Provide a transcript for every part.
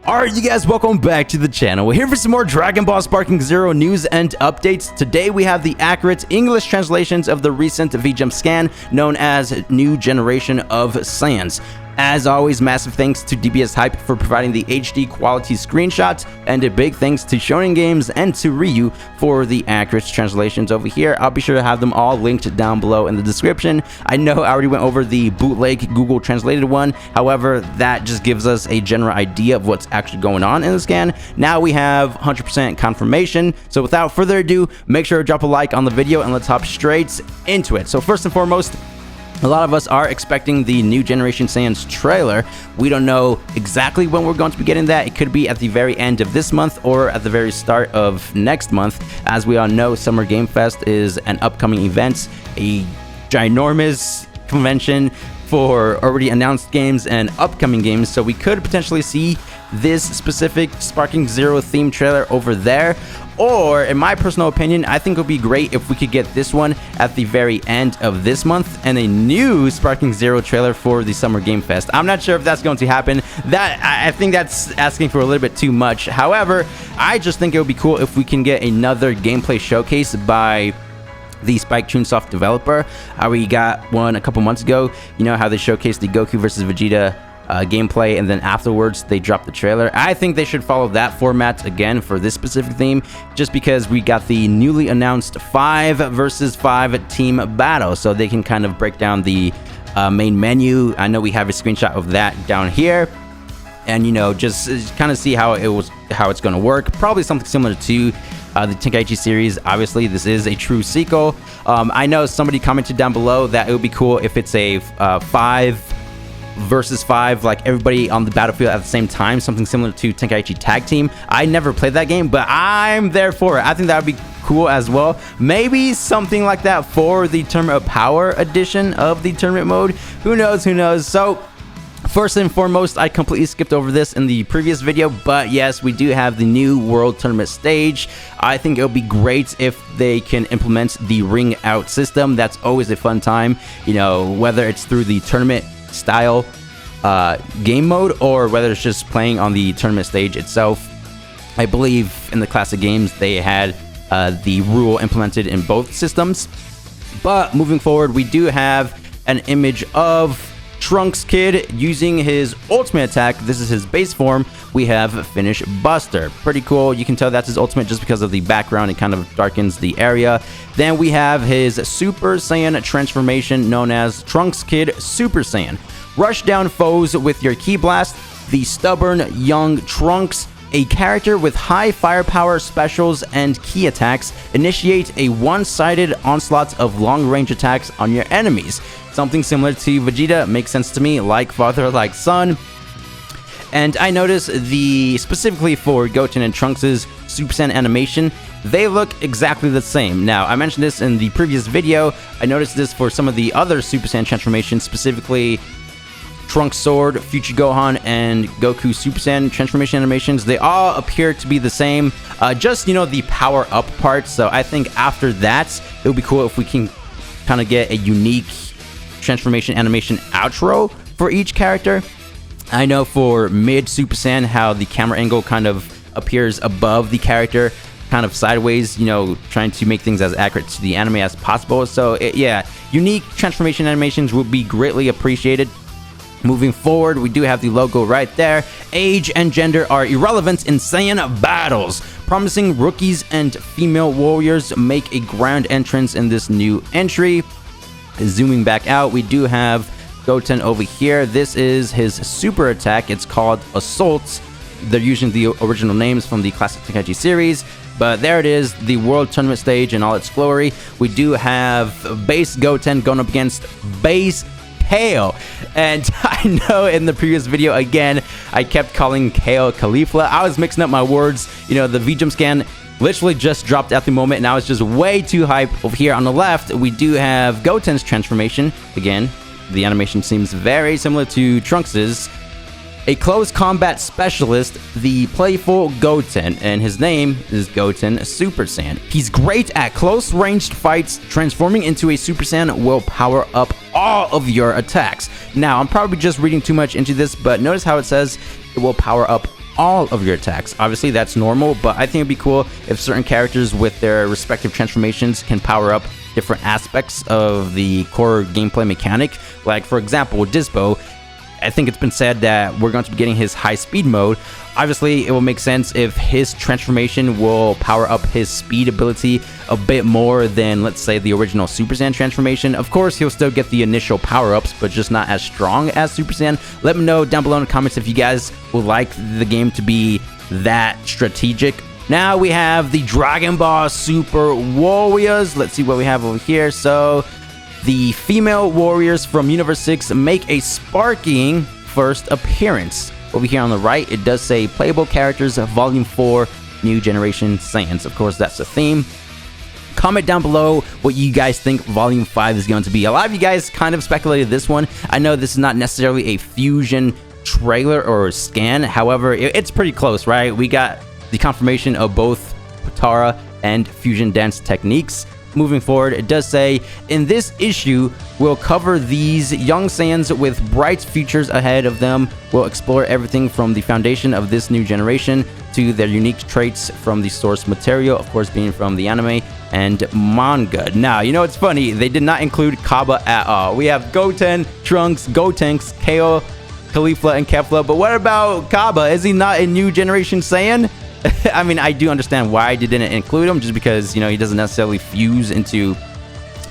Alright, you guys, welcome back to the channel. We're here for some more Dragon Ball Sparking Zero news and updates. Today we have the accurate English translations of the recent V-Jump scan known as New Generation of Saiyans. As always, massive thanks to DBS Hype for providing the HD quality screenshots, and a big thanks to Shonen Games and to Ryu for the accurate translations over here. I'll be sure to have them all linked down below in the description. I know I already went over the bootleg Google translated one, however, that just gives us a general idea of what's actually going on in the scan. Now we have 100% confirmation, so without further ado, make sure to drop a like on the video and let's hop straight into it. So first and foremost, a lot of us are expecting the New Generation Saiyans trailer. We don't know exactly when we're going to be getting that. It could be at the very end of this month or at the very start of next month. As we all know, Summer Game Fest is an upcoming event, a ginormous convention for already announced games and upcoming games, so we could potentially see this specific Sparking Zero theme trailer over there. Or, in my personal opinion, I think it would be great if we could get this one at the very end of this month and a new Sparking Zero trailer for the Summer Game Fest. I'm not sure if that's going to happen. I think that's asking for a little bit too much. However, I just think it would be cool if we can get another gameplay showcase by the Spike Chunsoft developer. We got one a couple months ago. You know how they showcased the Goku versus Vegeta gameplay, and then afterwards they dropped the trailer. I think they should follow that format again for this specific theme, just because we got the newly announced 5 versus 5 team battle, so they can kind of break down the main menu. I know we have a screenshot of that down here, and you know, just kind of see how it's going to work. Probably something similar to the Tenkaichi series. Obviously, this is a true sequel. I know somebody commented down below that it would be cool if it's a 5 versus 5, like everybody on the battlefield at the same time, something similar to Tenkaichi Tag Team. I never played that game, but I'm there for it. I think that would be cool as well. Maybe something like that for the Tournament of Power edition of the tournament mode. Who knows? Who knows? So first and foremost, I completely skipped over this in the previous video, but yes, we do have the new World Tournament stage. I think it would be great if they can implement the ring out system. That's always a fun time, you know, whether it's through the tournament style game mode or whether it's just playing on the tournament stage itself. I believe in the classic games they had the rule implemented in both systems. But moving forward, we do have an image of Trunks Kid using his ultimate attack. This is his base form. We have Finish Buster. Pretty cool. You can tell that's his ultimate just because of the background. It kind of darkens the area. Then we have his Super Saiyan transformation known as Trunks Kid Super Saiyan. Rush down foes with your Ki Blast. The stubborn young Trunks, a character with high firepower specials and key attacks, initiate a one-sided onslaught of long-range attacks on your enemies. Something similar to Vegeta, makes sense to me, like father, like son. And I noticed specifically for Goten and Trunks' Super Saiyan animation, they look exactly the same. Now, I mentioned this in the previous video. I noticed this for some of the other Super Saiyan transformations, specifically Trunks Sword, Future Gohan, and Goku Super Saiyan transformation animations. They all appear to be the same, just, you know, the power up part. So I think after that, it would be cool if we can kind of get a unique transformation animation outro for each character. I know for mid Super Saiyan how the camera angle kind of appears above the character, kind of sideways, you know, trying to make things as accurate to the anime as possible. So yeah, unique transformation animations would be greatly appreciated. Moving forward, we do have the logo right there. Age and gender are irrelevant in Saiyan battles. Promising rookies and female warriors make a grand entrance in this new entry. Zooming back out, we do have Goten over here. This is his super attack. It's called Assault. They're using the original names from the classic Tenkaichi series, but there it is, the World Tournament stage in all its glory. We do have base Goten going up against base Kale. And I know in the previous video, again, I kept calling Kale Caulifla. I was mixing up my words. You know, the V-Jump scan literally just dropped at the moment, and I was just way too hype. Over here on the left, we do have Goten's transformation. Again, the animation seems very similar to Trunks's. A close combat specialist, the playful Goten, and his name is Goten Super Saiyan. He's great at close ranged fights. Transforming into a Super Saiyan will power up all of your attacks. Now, I'm probably just reading too much into this, but notice how it says it will power up all of your attacks. Obviously, that's normal, but I think it'd be cool if certain characters with their respective transformations can power up different aspects of the core gameplay mechanic. Like, for example, with Dispo, I think it's been said that we're going to be getting his high speed mode. Obviously, it will make sense if his transformation will power up his speed ability a bit more than, let's say, the original Super Saiyan transformation. Of course, he'll still get the initial power-ups, but just not as strong as Super Saiyan. Let me know down below in the comments if you guys would like the game to be that strategic. Now we have the Dragon Ball Super Warriors. Let's see what we have over here. So, the female warriors from Universe 6 make a sparking first appearance. Over here on the right, it does say Playable Characters Volume 4 New Generation Saiyans. Of course, that's the theme. Comment down below what you guys think Volume 5 is going to be. A lot of you guys kind of speculated this one. I know this is not necessarily a Fusion trailer or scan. However, it's pretty close, right? We got the confirmation of both Potara and Fusion dance techniques. Moving forward, it does say, in this issue, we'll cover these young Saiyans with bright futures ahead of them. We'll explore everything from the foundation of this new generation to their unique traits from the source material, of course being from the anime and manga. Now, you know what's funny? They did not include Cabba at all. We have Goten, Trunks, Gotenks, KO, Caulifla, and Kefla, but what about Cabba? Is he not a new generation Saiyan? I mean, I do understand why they didn't include him, just because, you know, he doesn't necessarily fuse into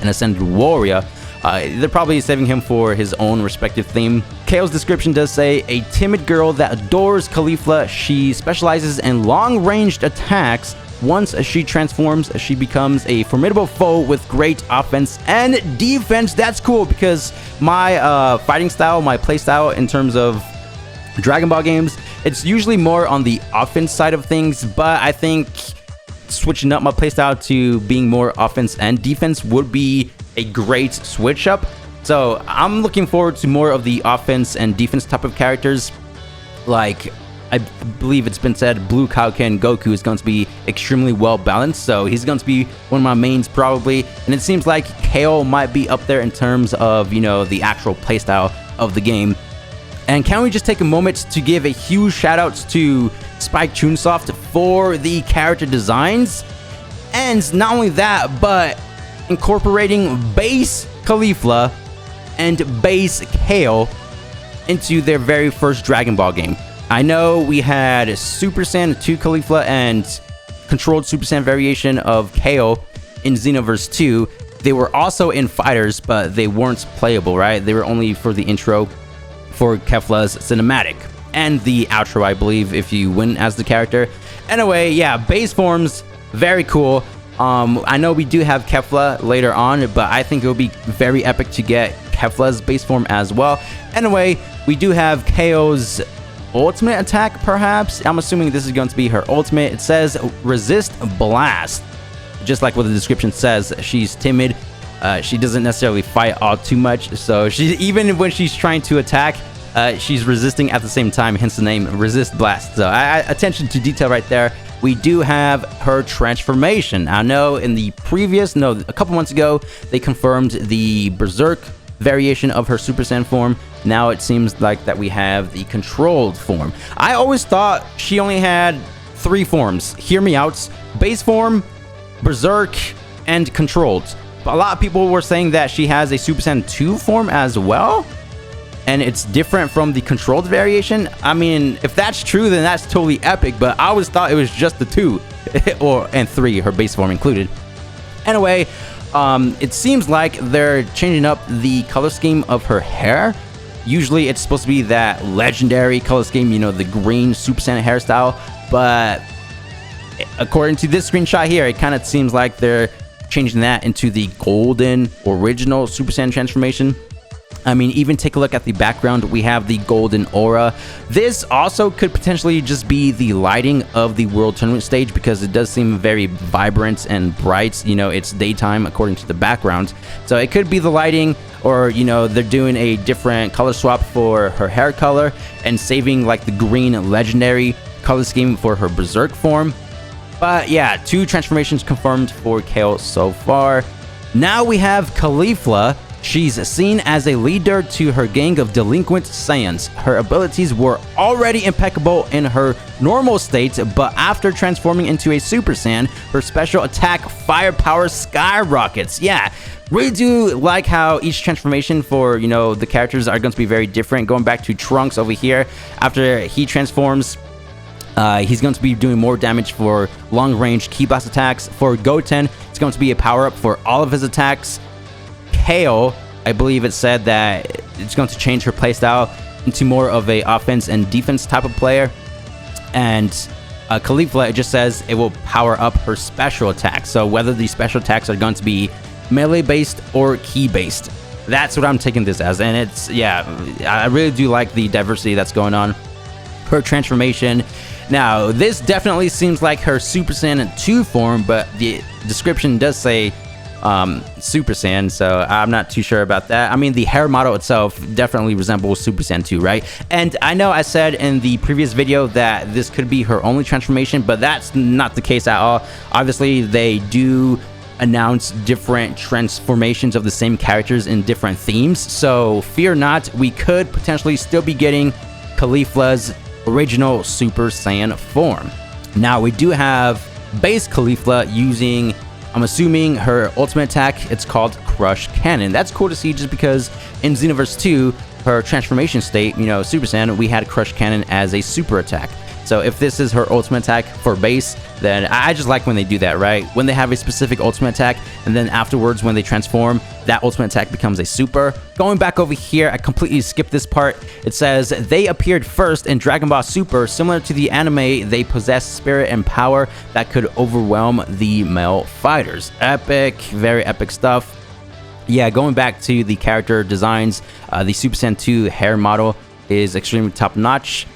an Ascended Warrior. They're probably saving him for his own respective theme. KO's description does say, a timid girl that adores Caulifla. She specializes in long-ranged attacks. Once she transforms, she becomes a formidable foe with great offense and defense. That's cool, because my fighting style, my play style in terms of Dragon Ball games, it's usually more on the offense side of things, but I think switching up my playstyle to being more offense and defense would be a great switch up. So I'm looking forward to more of the offense and defense type of characters. Like, I believe it's been said Blue Kaioken Goku is going to be extremely well balanced, so he's going to be one of my mains probably, and it seems like KO might be up there in terms of, you know, the actual playstyle of the game. And can we just take a moment to give a huge shout out to Spike Chunsoft for the character designs? And not only that, but incorporating base Caulifla and base KO into their very first Dragon Ball game. I know we had Super Saiyan 2 Caulifla and controlled Super Saiyan variation of KO in Xenoverse 2. They were also in Fighters, but they weren't playable, right? They were only for the intro for Kefla's cinematic and the outro, I believe, if you win as the character. Anyway, yeah, base forms, very cool. I know we do have Kefla later on, but I think it would be very epic to get Kefla's base form as well. Anyway, we do have KO's ultimate attack, perhaps. I'm assuming this is going to be her ultimate. It says Resist Blast. Just like what the description says, she's timid. She doesn't necessarily fight all too much, so even when she's trying to attack, she's resisting at the same time, hence the name Resist Blast. So attention to detail right there. We do have her transformation. I know in the previous, a couple months ago, they confirmed the Berserk variation of her Super Saiyan form. Now it seems like that we have the controlled form. I always thought she only had 3 forms. Hear me out. Base form, Berserk, and controlled. But a lot of people were saying that she has a Super Saiyan 2 form as well, and it's different from the controlled variation. I mean, if that's true, then that's totally epic, but I always thought it was just the 2 and 3, her base form included. Anyway, it seems like they're changing up the color scheme of her hair. Usually it's supposed to be that legendary color scheme, you know, the green Super Saiyan hairstyle, but according to this screenshot here, it kind of seems like they're changing that into the golden original Super Saiyan transformation. I mean, even take a look at the background. We have the golden aura. This also could potentially just be the lighting of the World Tournament stage, because it does seem very vibrant and bright. You know, it's daytime according to the background. So it could be the lighting, or, you know, they're doing a different color swap for her hair color and saving like the green legendary color scheme for her Berserk form. But yeah, 2 transformations confirmed for KO so far. Now we have Caulifla. She's seen as a leader to her gang of delinquent Saiyans. Her abilities were already impeccable in her normal state, but after transforming into a Super Saiyan, her special attack firepower skyrockets. Yeah, really do like how each transformation for, you know, the characters are going to be very different. Going back to Trunks over here, after he transforms, he's going to be doing more damage for long-range Ki Blast attacks. For Goten, it's going to be a power-up for all of his attacks. Kale, I believe it said that it's going to change her playstyle into more of a offense and defense type of player. And Caulifla, it just says it will power up her special attacks. So whether these special attacks are going to be melee based or key based, that's what I'm taking this as. And it's, yeah, I really do like the diversity that's going on. Her transformation. Now, this definitely seems like her Super Saiyan 2 form, but the description does say Super Saiyan, so I'm not too sure about that. I mean, the hair model itself definitely resembles Super Saiyan 2, right? And I know I said in the previous video that this could be her only transformation, but that's not the case at all. Obviously, they do announce different transformations of the same characters in different themes, so fear not, we could potentially still be getting Caulifla's original Super Saiyan form. Now, we do have base Caulifla using, I'm assuming, her ultimate attack. It's called Crush Cannon. That's cool to see, just because in Xenoverse 2, her transformation state, you know, Super Saiyan, we had Crush Cannon as a super attack. So if this is her ultimate attack for base, then I just like when they do that, right? When they have a specific ultimate attack, and then afterwards when they transform, that ultimate attack becomes a super. Going back over here, I completely skipped this part. It says, they appeared first in Dragon Ball Super. Similar to the anime, they possess spirit and power that could overwhelm the male fighters. Epic, very epic stuff. Yeah, going back to the character designs, the Super Saiyan 2 hair model is extremely top-notch.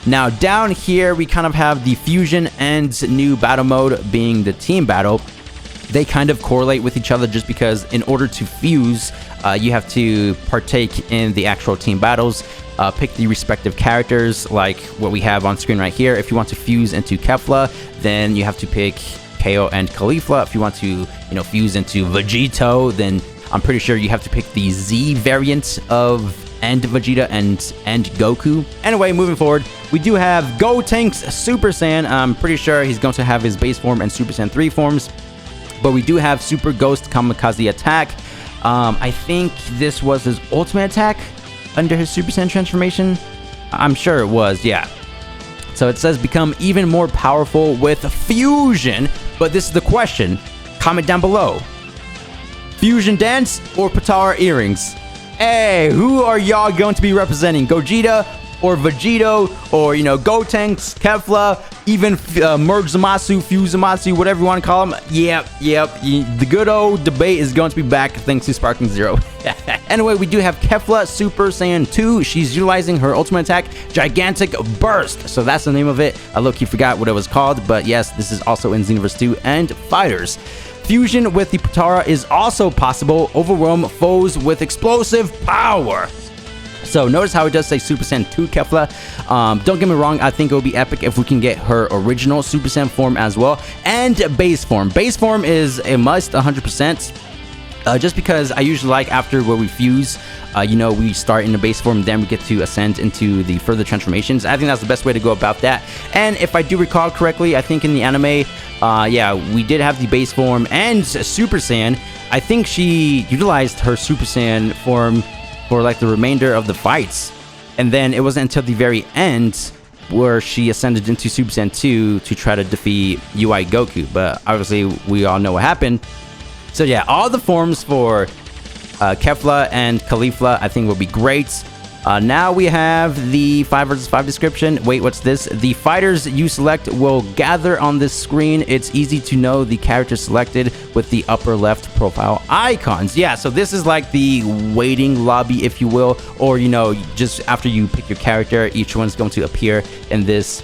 Now, down here, we kind of have the fusion and new battle mode being the team battle. They kind of correlate with each other just because in order to fuse, you have to partake in the actual team battles, pick the respective characters like what we have on screen right here. If you want to fuse into Kefla, then you have to pick KO and Caulifla. If you want to, you know, fuse into Vegito, then I'm pretty sure you have to pick the Z variant of and Vegeta and Goku. Anyway, moving forward, we do have Gotenks Super Saiyan. I'm pretty sure he's going to have his base form and Super Saiyan 3 forms, but we do have Super Ghost Kamikaze Attack. I think this was his ultimate attack under his Super Saiyan transformation. I'm sure it was, yeah. So it says become even more powerful with fusion, but this is the question. Comment down below. Fusion dance or Potara earrings? Hey, who are y'all going to be representing? Gogeta or Vegito, or, you know, Gotenks, Kefla, even Merge Zamasu, Fuse Zamasu, whatever you want to call them. Yep. The good old debate is going to be back thanks to Sparking Zero. Anyway, we do have Kefla Super Saiyan 2. She's utilizing her ultimate attack, Gigantic Burst. So that's the name of it. I low-key forgot what it was called, but yes, this is also in Xenoverse 2 and Fighters. Fusion with the Potara is also possible. Overwhelm foes with explosive power. So notice how it does say Super Saiyan 2 Kefla. Don't get me wrong, I think it would be epic if we can get her original Super Saiyan form as well. And base form. Base form is a must 100%. Just because I usually like after where we fuse, you know, we start in the base form, then we get to ascend into the further transformations. I think that's the best way to go about that. And if I do recall correctly, I think in the anime, yeah, we did have the base form and Super Saiyan. I think she utilized her Super Saiyan form for like the remainder of the fights. And then it wasn't until the very end where she ascended into Super Saiyan 2 to try to defeat UI Goku. But obviously, we all know what happened. So yeah, all the forms for Kefla and Caulifla I think will be great. Now we have the 5 vs 5 description. Wait, what's this? The fighters you select will gather on this screen. It's easy to know the character selected with the upper left profile icons. Yeah, so this is like the waiting lobby, if you will, or, you know, just after you pick your character, each one's going to appear in this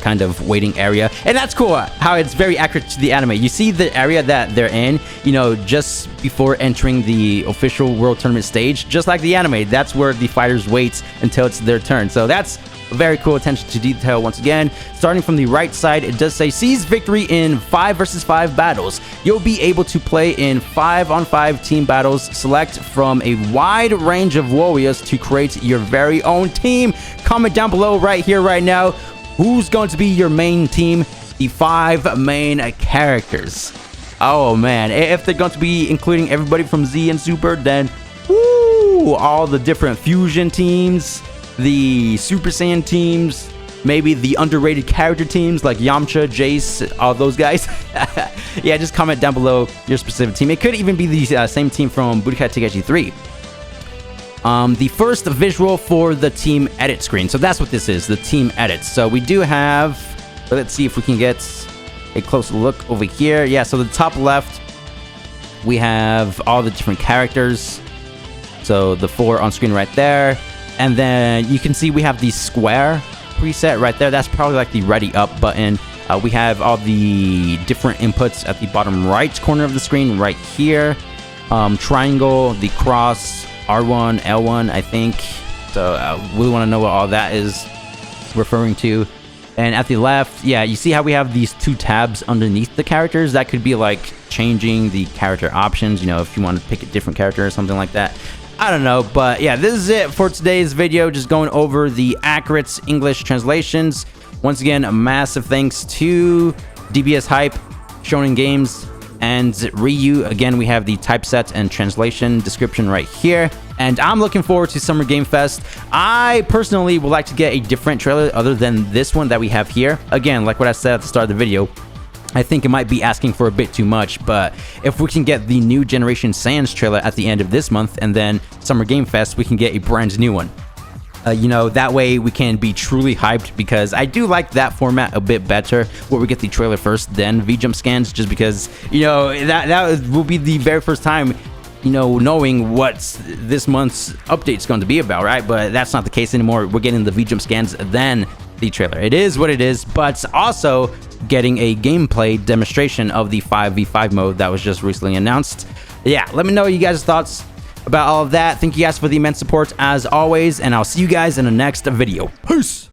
kind of waiting area. And that's cool how it's very accurate to the anime. You see the area that they're in, you know, just before entering the official world tournament stage, just like the anime. That's where the fighters wait until it's their turn. So that's Very cool attention to detail once again. Starting from the right side, it does say seize victory in 5 versus 5 battles. You'll be able to play in 5-on-5 team battles. Select from a wide range of warriors to create your very own team. Comment down below right here, right now, who's going to be your main team. The 5 main characters. Oh man, if they're going to be including everybody from Z and Super, then woo, all the different fusion teams, the Super Saiyan teams, maybe the underrated character teams like Yamcha, Jace, all those guys. Yeah, just comment down below your specific team. It could even be the same team from Budokai Tenkaichi 3. The first visual for the team edit screen. So that's what this is, the team edits. So we do have, let's see if we can get a closer look over here. Yeah, so the top left, we have all the different characters. So the 4 on screen right there. And then you can see we have the square preset right there. That's probably like the ready up button. We have all the different inputs at the bottom right corner of the screen right here. Triangle, the cross, R1, L1, I think. So I really want to know what all that is referring to. And at the left, yeah, you see how we have these 2 tabs underneath the characters? That could be like changing the character options, you know, if you want to pick a different character or something like that. I don't know, but yeah, this is it for today's video. Just going over the accurate English translations. Once again, a massive thanks to DBS Hype, Shonen Games, and Ryu. Again, we have the typeset and translation description right here. And I'm looking forward to Summer Game Fest. I personally would like to get a different trailer other than this one that we have here. Again, like what I said at the start of the video, I think it might be asking for a bit too much, but if we can get the new Generation Saiyans trailer at the end of this month and then Summer Game Fest, we can get a brand new one. You know, that way we can be truly hyped, because I do like that format a bit better, where we get the trailer first, then V-Jump scans, just because, you know, that will be the very first time, you know, knowing what this month's update is going to be about, right? But that's not the case anymore. We're getting the V-Jump scans, then the trailer. It is what it is, but also getting a gameplay demonstration of the 5v5 mode that was just recently announced. Yeah, let me know you guys' thoughts about all of that. Thank you guys for the immense support as always, and I'll see you guys in the next video. Peace!